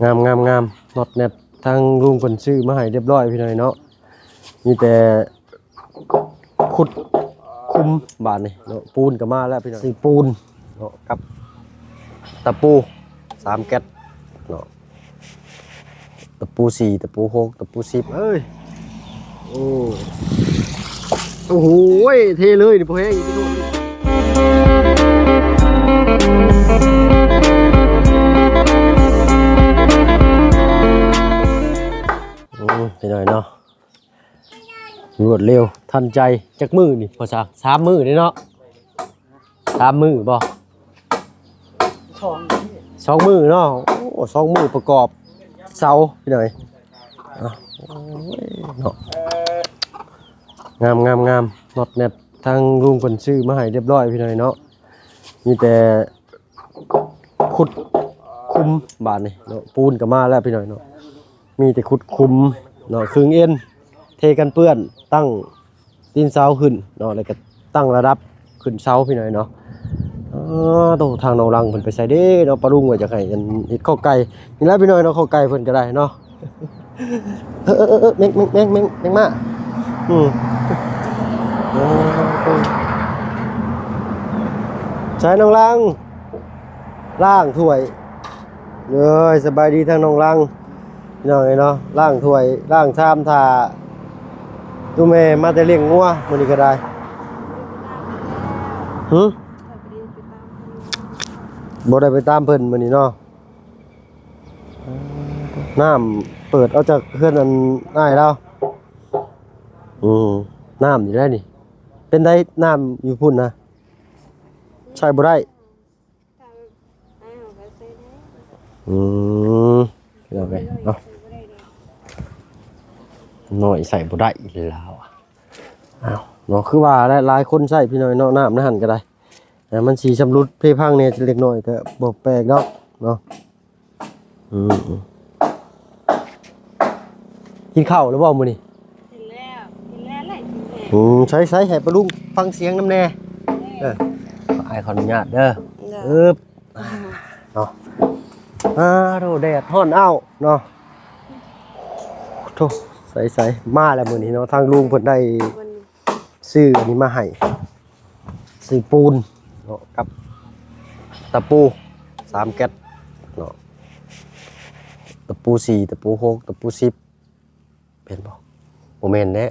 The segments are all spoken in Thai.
งามน็อตเน็ตทางลุงเพิ่นซื้อมาให้เรียบร้อยพี่น้อยเนาะมีแต่ขุดคุมบาดนี่เนาะปูนก็มาแล้วพี่น้อยซื้อปูนเนาะกับตะปู3แก๊สเนาะตะปู4ตะปู6ตะปู10เอ้ยโอ้โหเทเลยนี่พ่อแห้งอีกนู่นไปหน่อยเนาะรวดเร็วทันใจจักมือนี่พอสัก3 มื้อนี่เนาะ3 มื้อบ่2 มื้อเนาะโอ้2 มื้อประกอบเสาพี่หน่อยเนาะงามน็อตเน็ตทางลุงเพิ่นซื้อมาให้เรียบร้อยพี่หน่อยเนาะมีแต่ขุดคุมบาดนี่เนาะปูนก็มาแล้วพี่หน่อยเนาะมีแต่ขุดคุมเนาะครึ่งเอ็นเทกันเปื้อนตั้งตีนเสาขึ้นเนาะแล้วก็ตั้งระดับขึ้นเสาพี่หน่อยเนาะโตทางน้องรังเพิ่นไปใส่เด้เนาะปลาลุงว่าจะให้อันเฮ็ดข้าวไก่นี่ล่ะพี่หน่อยเนาะข้าวไก่เพิ่นก็ได้เนาะแม่งมาใช้น้องรังล้างถ้วยเลยสบายดีทางน้องรังพี่น้องเนาะล้างถ้วยล้างชามทาตู้แม่มาแต่เลี้ยงงัวมื้อนี้ก็ได้บ่ได้ไปตามเพิ่นมื้อนี้เนาะน้ำเปิดเอาจากเพื่อนอันง่ายแล้วน้ำอยู่ได้นี่เป็นได้น้ำอยู่พุ่นนะใช่บ่ได้เอาไปเนาะหน่อยใส่บ่ได้อีกแล้วอ้าวเนาะคือว่าหลายคนใส่พี่น้อยเนาะน้ำนั่นก็ได้มันสีชำรุดเพพังเนี่ยเล็กน้อยก็บ่แปลกเนาะกินข้าวหรือเปล่ามื้อนี้กินแล้วแหละใช้ให้ปลาลุงฟังเสียงน้ำแน่ขออนุญาตเด้อเนาะโธ่แดดฮ้อนอ้าวเนาะโธ่ใส่มาแล้วมื้อนี้เนาะทางลุงเพิ่นได้ซื้ออันนี้มาให้ซื้อปูนเนาะกับตะปู3แก๊สเนาะตะปู4ตะปู6ตะปู10เป็นบ่แม่นแน่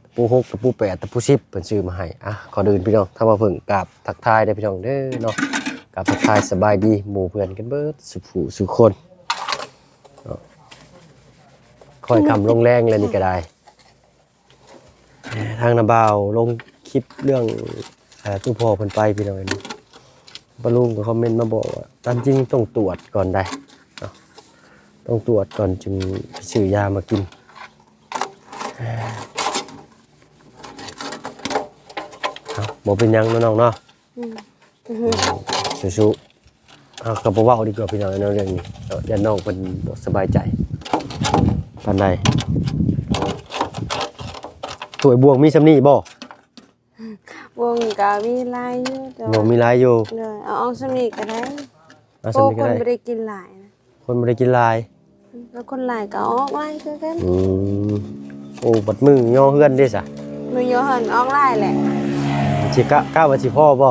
ตะปู6ตะปู8ตะปู10เพิ่นซื้อมาให้ขอเดินพี่น้องถ้ามาเพิ่งกราบทักทายได้พี่น้องเด้อเนาะกราบทักทายสบายดีหมู่เพื่อนกันเบิดสุขผู้สุขคนเนาะค่อยคำลงแรงเลยนี่ก็ได้ทางนาบ่าวลงคลิปเรื่องตู้พ่อเพิ่นไปพี่น้องนี่ปะลุงก็คอมเมนต์มาบอกว่าตามจริงต้องตรวจก่อนได้เนาะต้องตรวจก่อนจึงซื้อยามากินบอกเป็นยังน้องเนาะสู้ๆกับเว้าดีกว่าพี่น้องเรื่องนี้อย่าน้องเป็นสบายใจปานใดถวยบวงมีสำนีบ่วงก็มีลายอยู่บ่มีลายอยู่เอาสำนีก็ได้คนไม่ได้กินหลายนะคนไม่ได้กินลายแล้วคนหลายก็ออกลายคือกันโอ้บัดมือย่อเฮือนเด้ซะมือย่อเฮือนออกลายแหละสิกะว่าสิพ่อบ่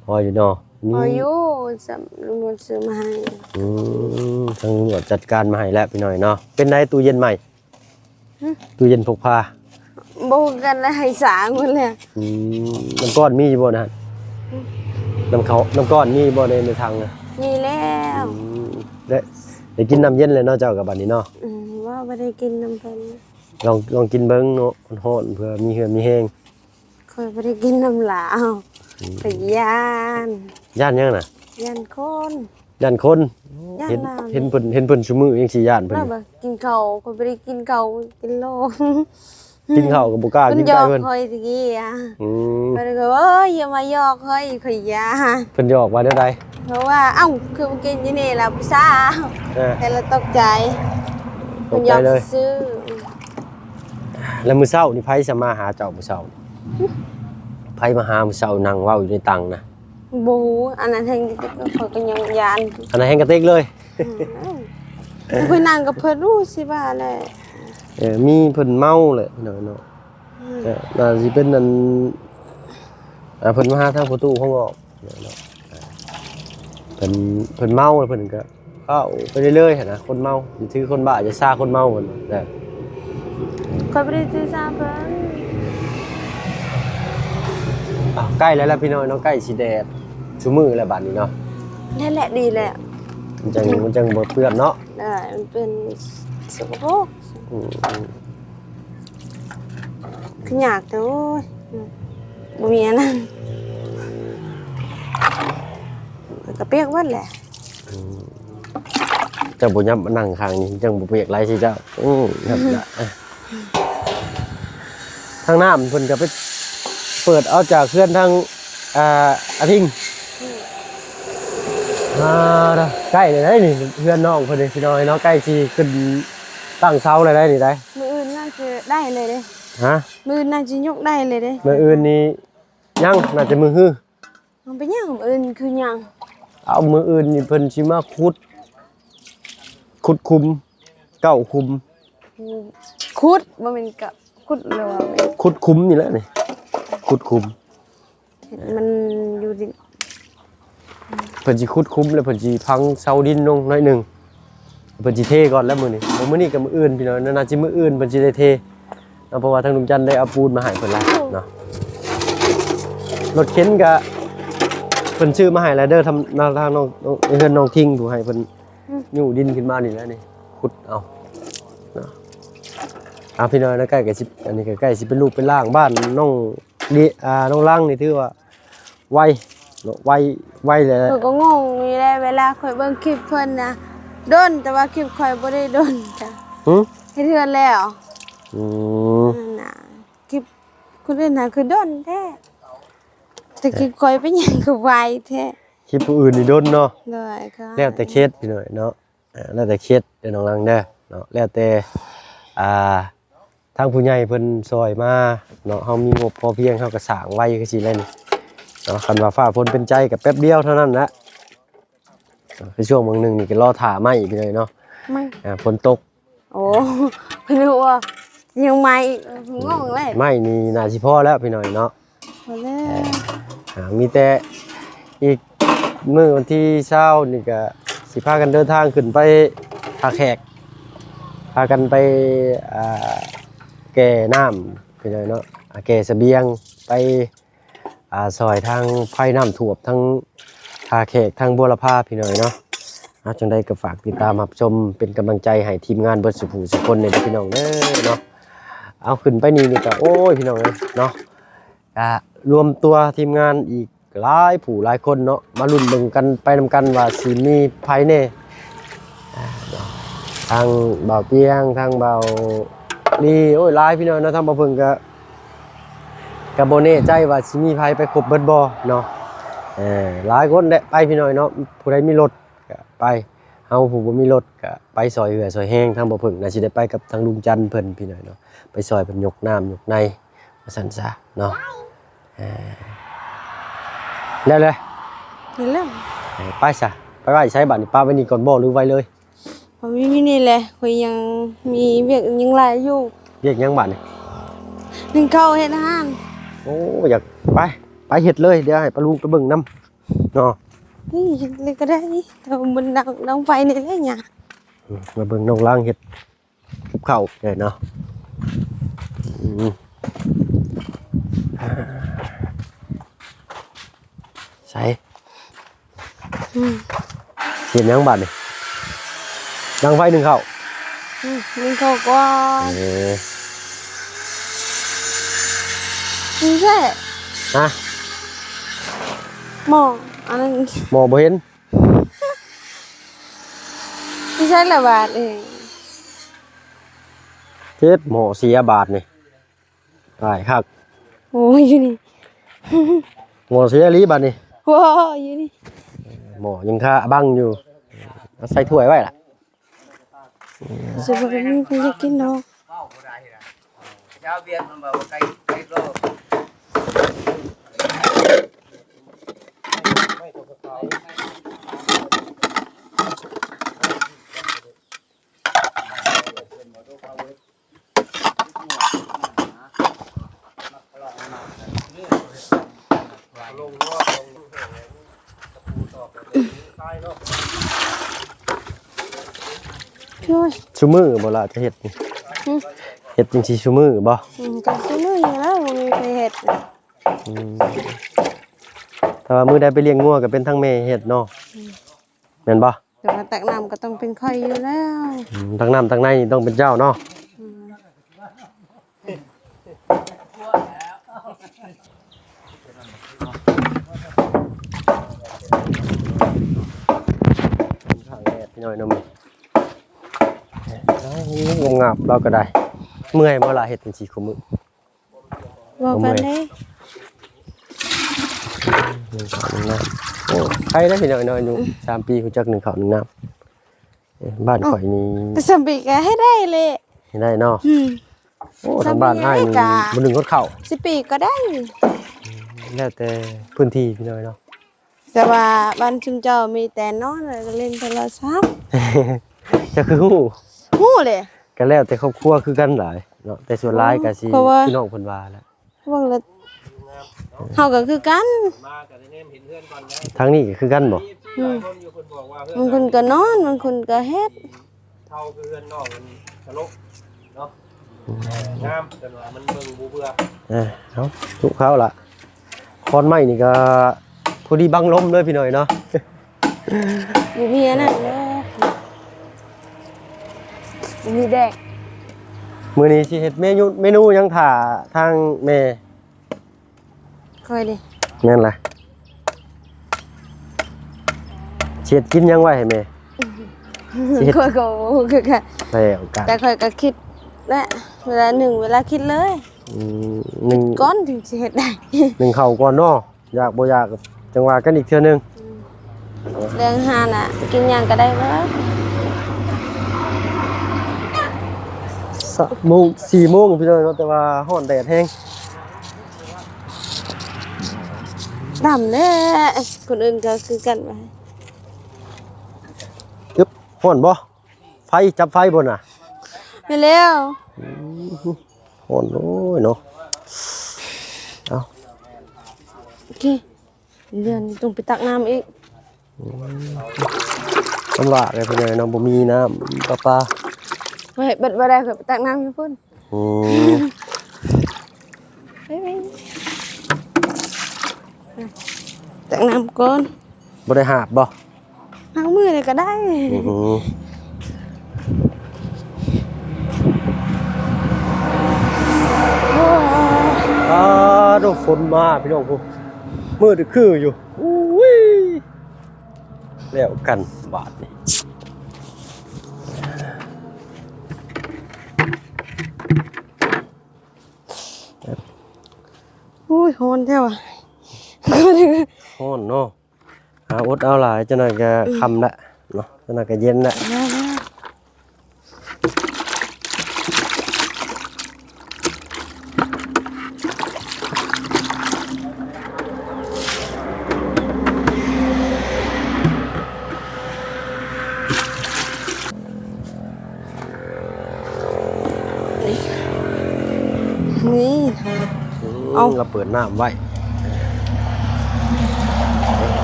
พ่ออยู่เนาะพ่ออยู่สำลุงซื้อมาให้ทางตำรวจจัดการมาให้แล้วพี่น้อยเนาะเป็นไดตู้เย็นใหม่ตู้เย็นพกพาบ่กันแล้วให้สางหมดเลยน้ำก้อนมีบ่นะน้ำก้อนมีบ่ในทางนะมีแล้วได้กินน้ำเย็นเลยเนาะเจ้ากับบัดนี้เนาะว่าบ่ได้กินน้ำเพิ่นลองกินเบิ่งเนาะฮ้อนเพื่อมีเหือมีแห้งค่อยบ่ได้กินน้ำหลาวไปย่านยังน่ะย่านคนเห็นเพิ่นซุมื้อยังสิย่านเพิ่นกินข้าวค่อยบ่ได้กินข้าวกินโลกินข้าวก็บ่กล้ากินไก่เพิ่นค่อยตะกี้เพิ่นก็ว่าอย่ามาหยอกค่อยย่าเพิ่นหยอกว่าแนวใดเพราะว่าคือมันกินอยู่นี่ล่ะผู้สาวแต่ละตกใจเพิ่นหยอกซื้อแล้วมื้อเช้านี่ไผสิมาหาเจ้ามื้อเช้าไผมาหามื้อเช้านั่งเว้าอยู่ในตังนะ บูอันนั้นแห่งเขาก็ยังยาน อันไหนแห้งกระเตกเลย เพิ่นนั่งกับเพิ่นรู้สิว่าแหละ มีเพิ่นเมาเลยพี่น้อยเนาะน่าสิเป็นนั่นเพิ่นมาหาทางประตูห้องออกเนาะเพิ่นเมาแล้วเพิ่นก็เข้าไปเรื่อยๆหั่นนะคนเมาสิถือคนบ้าจะซ่าคนเมาเพิ่นนะ ค่อยบ่ได้ซื้อซาเพิ่น ใกล้แล้วล่ะพี่น้อยเนาะใกล้สิแดดซุมื้อแล้วบัดนี้เนาะ นั่นแหละดีแล้ว มันจังบ่เปื้อนเนาะ มันเป็นสกปรกคืออยากแต่โอ้ยบ่มีอันนั้นก็เปียกวัดแหละ จังบ่ยับมานั่งข้างนี้จังบ่เปียกไรสิเจ้าครับล่ะทางน้ำเพิ่นก็ไปเปิดเอาจากเพื่อนทางอาทิงใกล้เลยได้นี่เพื่อนน้องเพิ่นนี่พี่น้อยเนาะใกล้สิขึ้นตั้งเสาเลยได้นี่ได้ มื้ออื่นน่าจะได้เลยเด้ ฮะ มื้ออื่นน่าจะยกได้เลยเด้ มื้ออื่นนี้ยังน่าจะมื้อฮื้อ มันเป็นหยังมื้ออื่นคือหยัง เอามื้ออื่นนี่เพิ่นสิมาขุดคุมเก้าคุม ขุดบ่แม่นกะขุดเลยว่าแม่น ขุดคุมนี่แหละนี่ขุดคุม มันอยู่ดิ เพิ่นสิขุดคุมแล้วเพิ่นสิพังเสาดินลงหน่อยหนึงเพิ่นสิเทก่อนแล้วมื้อนี้มื้อนี้กับมื้ออื่นพี่น้องน่าจะมื้ออื่นเพิ่นสิได้เทเพราะว่าทางลุงจันทร์ได้เอาปูนมาให้เพิ่นแล้วเนาะรถเข็นก็เพิ่นซื้อมาให้แล้วเด้อทำทางน้องเฮือนน้องทิ้งผู้ให้เพิ่นยู่ดินขึ้นมานี่แหละนี่ขุดเอาเนาะพี่น้องนะใกล้ก็สิอันนี้ก็ใกล้สิเป็นลูกเป็นร่างบ้านน้องน้องล่างนี่ถือว่าไวเลย เพิ่นก็งงอยู่แหละเวลาข่อยเบิ่งคลิปเพิ่นนะโดนแต่ว่าคลิปข่อยบ่ได้โดนจ้ะเฮ็ดเทื่อแล้วน่ะคลิปคนอื่นน่ะคือโดนแท้แต่คลิปข่อยเป็นหยังก็ไวแท้ คลิปผู้อื่นนี่โดนเนาะ เลยค่ะ แล้วแต่เคสพี่น้อยเนาะแล้วแต่เคสเดี๋ยวน้องลังเด้อเนาะแล้วแต่ทางผู้ใหญ่เพิ่นซอยมาเนาะเฮามีงบพอเพียงเฮาก็สร้างไว้คือสิแลนี่เนาะคันว่าฟ้าฝนเป็นใจก็แป๊บเดียวเท่านั้นนะคือช่วงบางนึงนี่ก็รอท่าไม้พี่น้อยเนาะไม่ฝนตก โอ้เพิ่นว่ายังไม่งงเลย ไม้นี่น่าสิพอแล้วพี่น้อยเนาะ พอแล้ว มีแต่อีกมื้อวันที่20นี่ก็สิพากันเดินทางขึ้นไปท่าแขกพากันไปแก่น้ำพี่น้อยเนาะแก่เสบียงไปซอยทางไผ่น้ำท่วมทั้งท่าแขกทางบัวละพาพี่น้อยเนาะจังได้ก็ฝากติดตามรับชมเป็นกำลังใจให้ทีมงานเบิดสุภูสุคนในพี่น้องเด้อเนาะเอาขึ้นไปนี่ก็โอ้ยพี่น้องเนาะรวมตัวทีมงานอีกหลายผู้หลายคนเนาะมาลุ้นเบิ่งกันไปนำกันว่าสิมีไผแน่ทางเบาเตียงทางเบานี่โอ้ยหลายพี่น้องเนาะทางบ่เพิ่งก็บ่แน่ใจว่าสิมีไผไปครบเบิดบ่เนาะหลายคนได้ไปพี่น้อยเนาะผู้ใดมีรถก็ไปเฮาผู้บ่มีรถก็ไปซอยเหือซอยแห้งทางบ่เพิ่งน่าสิได้ไปกับทางลุงจันทร์เพิ่นพี่น้อยเนาะไปซอยเพิ่นยกน้ำยกในว่าซั่นซะเนาะแล้วเลย นี่แหละ ไปซะไปไว้ใช้บัตรนี่ป้าไว้นี่ก่อนบ่หรือไว้เลย พอมีนี่แหละข่อยยังมีเวียกยังหลายอยู่ เรียกยังบัตรนี่ นึ่งข้าวเฮ็ดอาหาร โอ้อยากไปเฮ็ดเลยเดี๋ยวให้ป้าลุงไปเบิ่งนำเนาะ นี่เลยก็ได้นี่แต่มันดังไฟนี่แหละหยัง มาเบิ่งน้องล่างเฮ็ดกับข้าวได้เนาะใส่เห็นยังบัตรนี่ดังไฟหนึ่งเข้า นึ่งข้าวก่อนนี่แหละ ฮะ หมออันนั้น หมอบ่เห็น ไม่ใช่ละบาทเอง เจ็บหมอเสียบาทนี่ได้ครับ โอ้ยอยู่นี่ หมอเสียลีบาทนี่ ว้าวอยู่นี่ หมอยังค่าบังอยู่เอาใส่ถ้วยไว้ล่ะ สิบ่ได้มีเพิ่นจะกินดอก ชาวเวียดมันบอกว่าไก่โล โอ้ย ชูมือบ่ล่ะจะเฮ็ดนี่เฮ็ดจังซี่ชูมือบ่ ก็ซื้อมืออยู่แล้วบ่มีใครเฮ็ดน่ะ ถ้าว่ามื้อใดไปเลี้ยงงัวก็เป็นทั้งแม่เฮ็ดเนาะแม่นบ่ แต่ว่าตักน้ำก็ต้องเป็นข่อยอยู่แล้ว ทั้งน้ำทั้งในนี่ต้องเป็นเจ้าเนาะข้างแดดพี่น้อยเนาะมื้องงับเราก็ได้เมื่อยบ่ล่ะเฮ็ดจังซี่คุมื้อ บอกกันเด้ 1 ข้าว 1น้ำโอ้ใครได้พี่น้อยเนาะอายุ3 ปีฮู้จัก1 ข้าว 1น้ำบ้านข่อยนี่ แต่สมบีก็ให้ได้เลย เฮ็ดได้เนาะโอ้ทางบ้านอ้ายนี่บ่นึงกดข้าว สิปีก็ได้ แล้วแต่พื้นที่พี่น้อยเนาะ แต่ว่าบ้านชุมเจ้ามีแต่นอนแล้วก็เล่นโทรศัพท์ จะคือฮู้ ฮู้เลย ก็แล้วแต่ครอบครัวคือกันหลายเนาะแต่ส่วนหลายก็สิ เพราะว่า พี่น้องเพิ่นว่าแหละ เบิ่งแล้วเฮาก็คือกัน ทางนี้ก็คือกันบ่ อืมบางคนก็นอนบางคนก็เฮ็ด เท่าคือเพื่อนน้องมันตลกเนาะงามแต่ว่ามันเบิ่งบ่เบื่อ เอาทุกเขาล่ะคอนไม้นี่ก็พอดีบังลมเลยพี่น้อยเนาะ บ่มีอันนั้นเด้อบ่มีแดก มื้อนี้สิเฮ็ดเมนูหยังถ่าทางแม่ ค่อยดิ แม่นล่ะสิเฮ็ดกินหยังไว้ให้แม่ สิเฮ็ด ค่อยก็บ่ฮู้คือกัน แล้วกัน แต่ค่อยก็คิดและเวลาหนึ่งเวลาคิดเลย หนึ่ง ก้อนถึงสิเฮ็ดได้ หนึ่งเข้าก่อนเนาะอยากบ่อยากจังว่ากันอีกเทื่อนึง เรื่องหาน่ะกินหยังก็ได้เบิด 3 โมง 4 โมงพี่น้อยเนาะแต่ว่าร้อนแดดแฮง ดำเด้อคนอื่นก็คือกันไป ตึ๊บร้อนบ่ไฟจับไฟบ่น่ะ ไปแล้ว ร้อนโอ้ยเนาะเอา โอเคเดือนต้องไปตักน้ำอีก ลำบากเลยพี่น้อยเนาะบ่มีน้ำประปา ไว้เบิดบ่ได้ก็ไปตักน้ำอยู่พุ่น อืม ไปตักน้ำก่อน บ่ได้หาบบ่ ล้างมือเลยก็ได้ โดนฝนมาพี่น้องผู้มืดคืออยู่อุ้ยแล้วกันบาดนี่ อุ้ยโหนแท้ว่ะ ร้อนเนาะหาอดเอาหลายจังหน่อยก็ค่ำละเนาะจังหน่อยก็เย็นละนี่ เอาเราเปิดน้ำไว้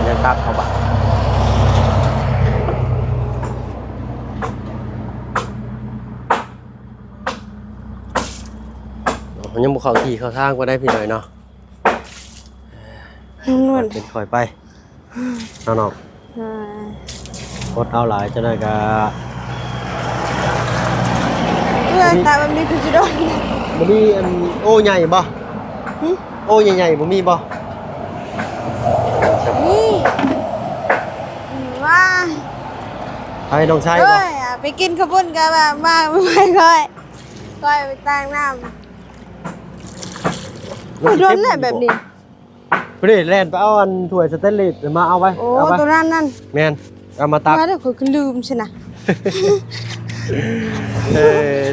ยังตักเข้าบ้านยังบุกเข้าที่เข้าทางก็ได้พี่หน่อยเนาะ นวด เป็นคอยไปน้องๆอดเอาหลายจะได้ก็ เพื่อตาแบบนี้คือจะโดน บ่มีอันโอ้ใหญ่บ่โอ้ใหญ่ๆบ่มีบ่ นี่ว่า ให้น้องชาย เอ้ บ่ ยไปกินข้าวปุ้นกันแบบมาไม่ค่อยไปตั้งน้ำโดนแหละแบบนี้ พอดีแล่นไปเอาอันถ้วยสเตนเลสมาเอาไว้ โอ้ เอาไว้ ตัวนั้นนั่น แม่นเอามาตัก มาเดี๋ยวคือลืมใช่นะ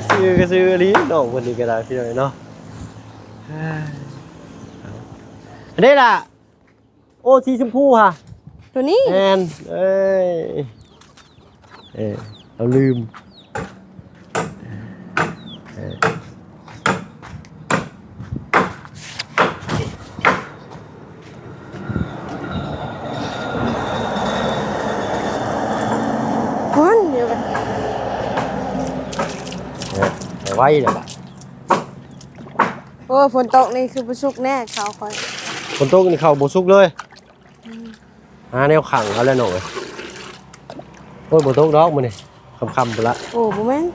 ซื้อก็ซื้ออันนี้น้องคนนี้ก็ได้พี่หน่อยเนาะอันนี้ล่ะโอ้สีชมพูค่ะ ตัวนี้ แอนเอ้ยเราลืมคนเดี๋ยวกัน ไว้เลยล่ะ โอ้ฝนตกนี่คือประสุกแน่เขาคอย คนโต๊ะนี่เข้าบ่สุกเลยหาแนวขังเอาแล้วหน่อยโอ้ยบ่โต๊ะดอกมื้อนี่ค่ำๆไปละ โอ้บ่แม่น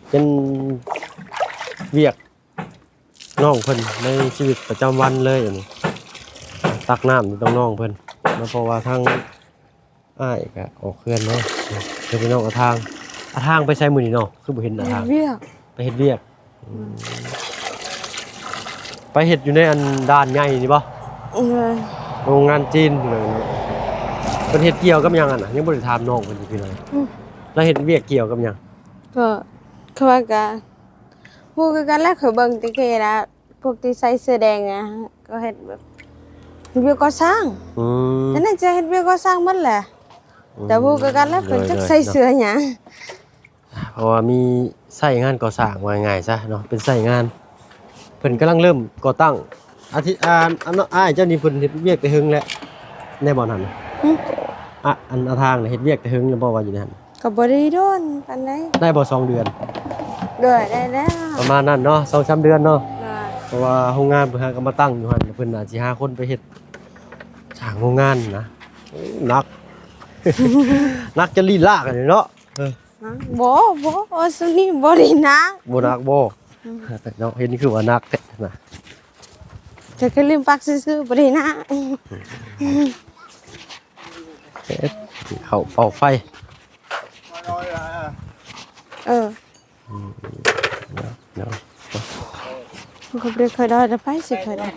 เป็นเวียกน้องเพิ่นในชีวิตประจำวันเลยอันนี้ตักน้ำนี่ต้องน้องเพิ่นแล้วเพราะว่าทางอ้ายก็ออกเคลื่อนเนาะเพิ่นไปน้องเอาทางไปใช้มื้อนี้เนาะคือบ่เห็นเอาทาง เวียก ไปเฮ็ดเวียกไปเฮ็ดอยู่ในอันด้านใหญ่นี่บ่ เออ โรงงานจีนนั่นเพิ่นเฮ็ดเกี่ยวกับหยังอ่ะนะยังบ่ได้ถามน้องเพิ่นอยู่พี่น้อยแล้วเฮ็ดเวียกเกี่ยวกับหยัง ก็คือว่ากันพวกกันแล้วเคยเบิ่งติเกแล้วพวกที่ใส่เสื้อแดงอ่ะก็เฮ็ดแบบเวียกก่อสร้าง อืม นั่นน่ะจะเฮ็ดเวียกก่อสร้างหมดแหละแต่พวกกันแล้วเพิ่นจักใส่เสื้อหยัง เพราะว่ามีไส้งานก่อสร้างว่าง่ายซะเนาะเป็นไส้งานเพิ่นกำลังเริ่มก่อตั้งอาทิตย์อ้ายเจ้านี่เพิ่นเฮ็ดเวียกแต่หึงแล้วในบ่อนั้นน่ะอันอาทางน่ะเฮ็ดเวียกแต่หึงแล้วบ่ว่าอยู่ในนั้น ก็บ่ได้โดนปานใด ได้บ่2 เดือน ด้วยได้แล้ว ประมาณนั้นเนาะ2-3 เดือนเนาะ ได้ เพราะว่าโรงงานเพิ่นหาก็มาตั้งอยู่หั่นเพิ่นน่าสิหาคนไปเฮ็ดสร้างโรงงานนะโอ้หนัก หนักจะลีลากอันนี้เนาะ บ่โอ้ซุนี่บ่ได้นะ บ่หนักบ่เนาะเห็นนี่คือว่าหนักแท้นะ จะแค่ลืมปักซื่อๆบ่ได้นะ เอ๊ะเข้าเป่าไฟ เออ เนาะ ก็บ่ได้เคยได้แต่ไปสิเคยได้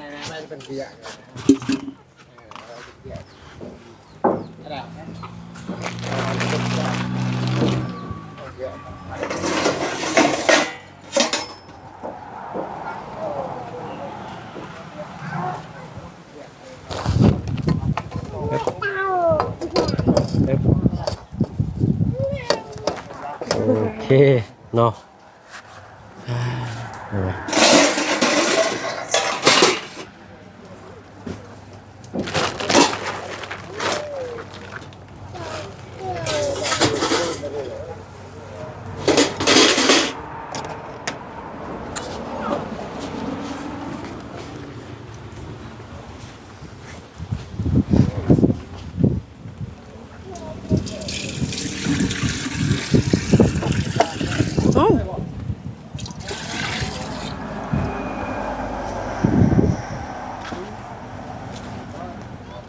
โอเคเนาะ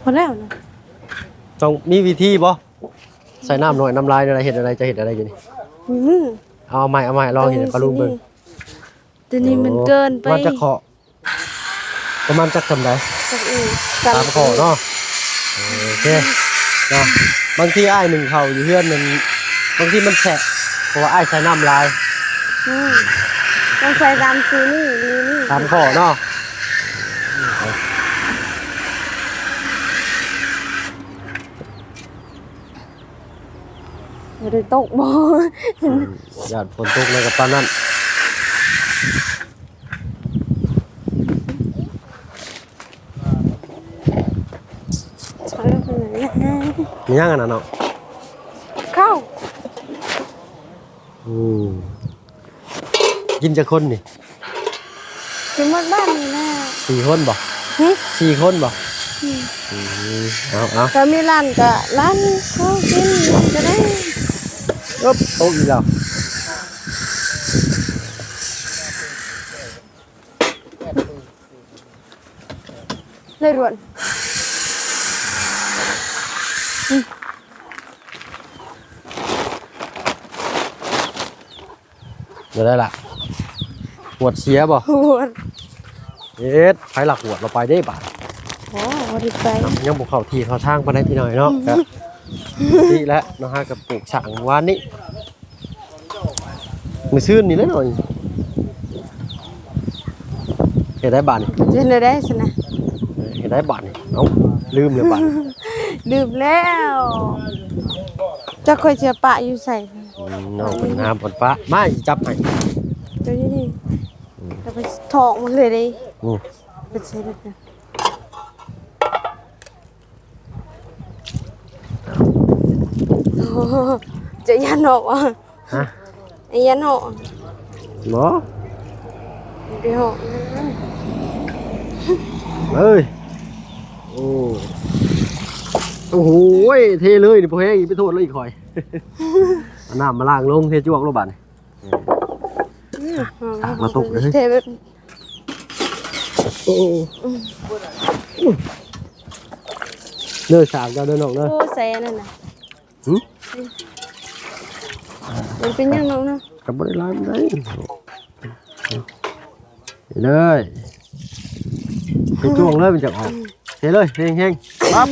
พอแล้วนะ ต้องมีวิธีบ่ใส่น้ำหน่อยน้ำลายอะไรเห็ดอะไรจะเห็ดอะไรอยู่นี่ มือ เอาใหม่ลองเห็ดปลาลูกเบิ่ง ตัวนี้มันเกินไป มันจะเคาะประมาณจักทำได้ กัน ตามเคาะเนาะโอเคเนาะบางทีอ้ายหนึ่งเขาอยู่เพื่อนมันบางทีมันแฉะเพราะว่าอ้ายใช้น้ำลาย ต้องใส่ตามซีนี่ลีนี่ ตามเคาะเนาะ บ่ได้ตกบ่ หยาดฝนตกเลยกับปานนั้น เอาแล้วคนไหนนะ มีย่างกันนะเนาะ เข้า กินจะคนนี่ สิหมดบ้านนี่นะ 4 คนบ่ หึ 4 คนบ่เอา ถ้ามีร้านก็ร้านเขากินก็ได้ อ๊บโต๊ะอีกแล้ว เลยด่วน เดี๋ยวได้ละหวดเสียบ่ ปวด เอ็ดไผหลักหวดเราไปได้บ่ โอ้บ่ได้ไป ยังบ่เข้าที่เข้าทางปานใดพี่น้อยเนาะครับนี่แหละเนาะฮะกับปลูกฉางวานนี้มื้อซื่นนี่แหละหน่อย เฮ็ดได้บาทนี่ เฮ็ดได้ซั่นน่ะ เฮ็ดได้บาทนี่เอ้าลืมเลยบาทนี่ ลืมแล้วจะค่อยเสียปะอยู่ใส่ น้องเป็นน้ำปนปลามาสิจับให้ เจ้านี่แล้วไปถอกมันเลยดิ อืม ไปใส่ได้นะโอ้โหจะยันออกอ่ะ ฮะ ไอ้ยันออก บ่ ไปหอก เอ้ยโอ้โอ้โหเทเลยนี่บ่แห้งอีกไปโทษเลยอีกข่อย เอาน้ำมาล้างลงเทจวกโลบาดนี่ มาตกเลย เทแบบ โอ้เด้อสากเจ้าเด้อน้องเด้อ โอ้ใส่อันนั่นน่ะ หึ มันเป็นยังน้องเนาะ ก็บ่ได้ล้างได้เลยไปจ้วงเลยมันจะออกเทเลยแห้งๆปั๊บ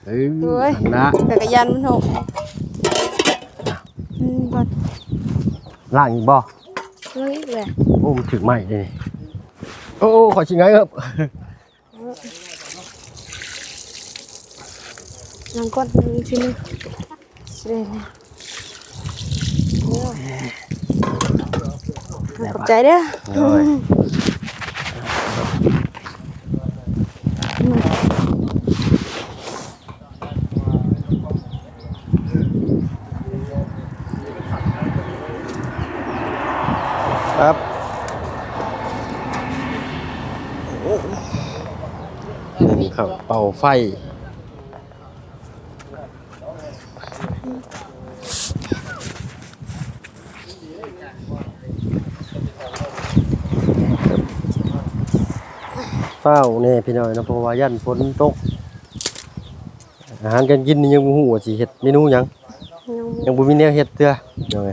เอ้ย โอ้ย อันนะ จักรยานมันหกบอด ล้างอีกบ่ เรื่องอีกแหละ โอ้มันถึงไหมเลยนี่โอ้ขอชิงไงครับ น้องก้อนทีนึงเสร็จแล้วขอบใจเด้อ โอ้ยครับนี่ครับเป่าไฟเฝ้าเนี่ยพี่น้อยนะเพราะว่ายันฝนตกอาหารการกินนี่ยังบ่ฮู้ว่าสิเฮ็ดเมนูหยังยังบ่มีแนวเฮ็ดเด้อเดี๋ยวไง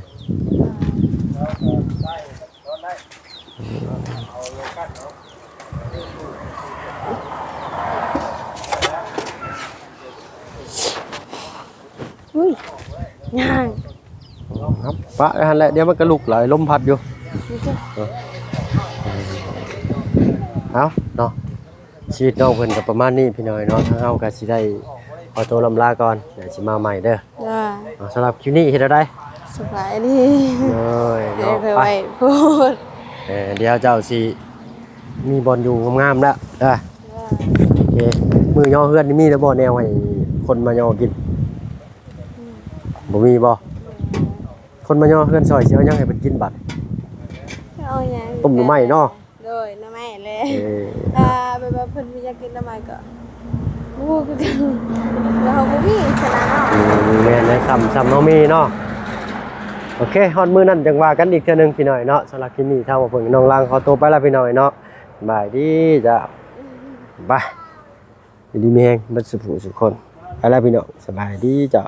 อุ้ยย่าง ครับปะหันแหละเดี๋ยวมันก็ลุกไหลลมพัดอยู่เอาเนาะชีวิตน้องเพิ่นก็ประมาณนี้พี่น้อยเนาะทางเฮาก็สิได้ขอตัวลำลาก่อนเดี๋ยวสิมาใหม่เด้อ จ้า เอาสำหรับคลิปนี้เฮ็ดได้ สบายดี เอ้ย เดี๋ยว เนาะ เคย ไป ไปพูด เดี๋ยวเจ้าสิมีบอลอยู่งามๆแล้วโอเคมือย่อเฮือนนี่มีแล้วบ่แนวให้คนมาย่อกินบ่มีบ่คนมาย่อเฮือนซอยสิเอาหยังให้เพิ่นกินบัด เอาอย่าง ต้มหน่อไม้เนาะ โดยน้ำไม้เลย เออ แบบว่าเพิ่นอยากกินน้ำไม้ก็บูก็กินแล้วเขาก็วิ่งชนะเนาะ แม่นได้ซ้ำน้องมีเนาะโอเคฮอดมื้อนั้นจังว่ากันอีกเทื่อนึงพี่น้อยเนาะสำหรับคลิปนี้ถ้าว่าเพิ่นน้องลางขอตัวไปแล้วพี่น้อยเนาะบายดีจ้ะบายดีมีแฮงเบัดสุขสุขคนไปแล้วพี่น้องสบายดีจ้ะ